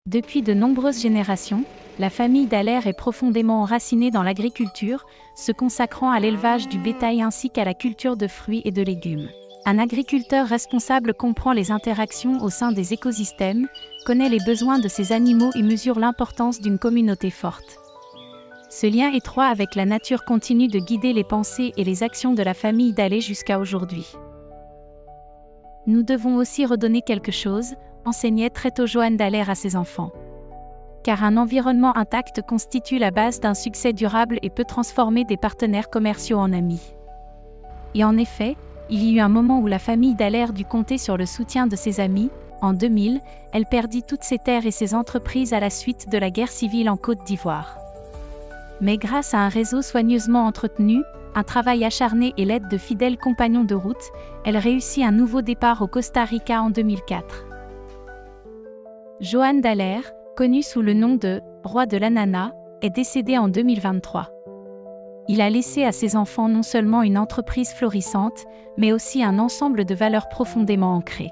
Depuis de nombreuses générations, la famille Dallaire est profondément enracinée dans l'agriculture, se consacrant à l'élevage du bétail ainsi qu'à la culture de fruits et de légumes. Un agriculteur responsable comprend les interactions au sein des écosystèmes, connaît les besoins de ses animaux et mesure l'importance d'une communauté forte. Ce lien étroit avec la nature continue de guider les pensées et les actions de la famille Dallaire jusqu'à aujourd'hui. Nous devons aussi redonner quelque chose, enseignait très tôt Johanne Dallaire à ses enfants. Car un environnement intact constitue la base d'un succès durable et peut transformer des partenaires commerciaux en amis. Et en effet, il y eut un moment où la famille Dallaire dut compter sur le soutien de ses amis. En 2000, elle perdit toutes ses terres et ses entreprises à la suite de la guerre civile en Côte d'Ivoire. Mais grâce à un réseau soigneusement entretenu, un travail acharné et l'aide de fidèles compagnons de route, elle réussit un nouveau départ au Costa Rica en 2004. Johanne Dallaire, connu sous le nom de « Roi de l'ananas », est décédé en 2023. Il a laissé à ses enfants non seulement une entreprise florissante, mais aussi un ensemble de valeurs profondément ancrées.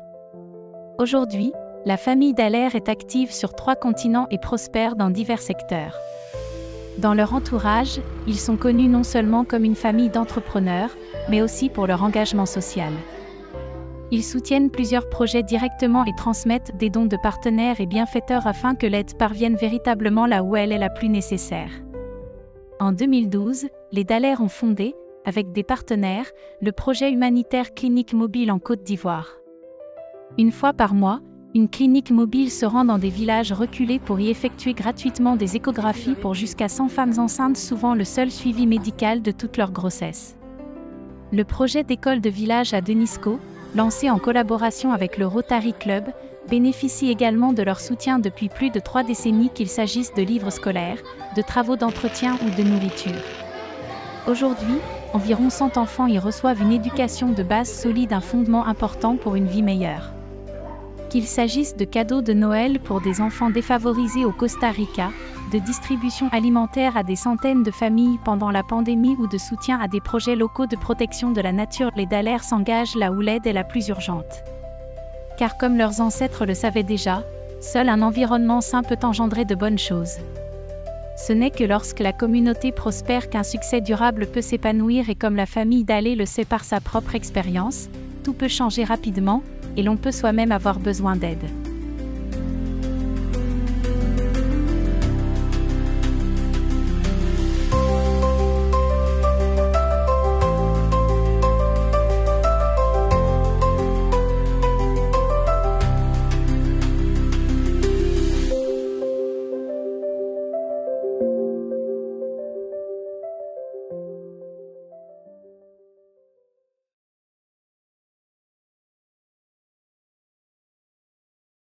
Aujourd'hui, la famille Dallaire est active sur 3 continents et prospère dans divers secteurs. Dans leur entourage, ils sont connus non seulement comme une famille d'entrepreneurs, mais aussi pour leur engagement social. Ils soutiennent plusieurs projets directement et transmettent des dons de partenaires et bienfaiteurs afin que l'aide parvienne véritablement là où elle est la plus nécessaire. En 2012, les Dallaire ont fondé, avec des partenaires, le projet humanitaire Clinique Mobile en Côte d'Ivoire. Une fois par mois, une clinique mobile se rend dans des villages reculés pour y effectuer gratuitement des échographies pour jusqu'à 100 femmes enceintes, souvent le seul suivi médical de toute leur grossesse. Le projet d'école de village à Denisco, lancé en collaboration avec le Rotary Club, bénéficie également de leur soutien depuis plus de 3 décennies, qu'il s'agisse de livres scolaires, de travaux d'entretien ou de nourriture. Aujourd'hui, environ 100 enfants y reçoivent une éducation de base solide, un fondement important pour une vie meilleure. Qu'il s'agisse de cadeaux de Noël pour des enfants défavorisés au Costa Rica, de distribution alimentaire à des centaines de familles pendant la pandémie ou de soutien à des projets locaux de protection de la nature, les Dallaire s'engagent là où l'aide est la plus urgente. Car comme leurs ancêtres le savaient déjà, seul un environnement sain peut engendrer de bonnes choses. Ce n'est que lorsque la communauté prospère qu'un succès durable peut s'épanouir, et comme la famille Dallaire le sait par sa propre expérience, tout peut changer rapidement, et l'on peut soi-même avoir besoin d'aide.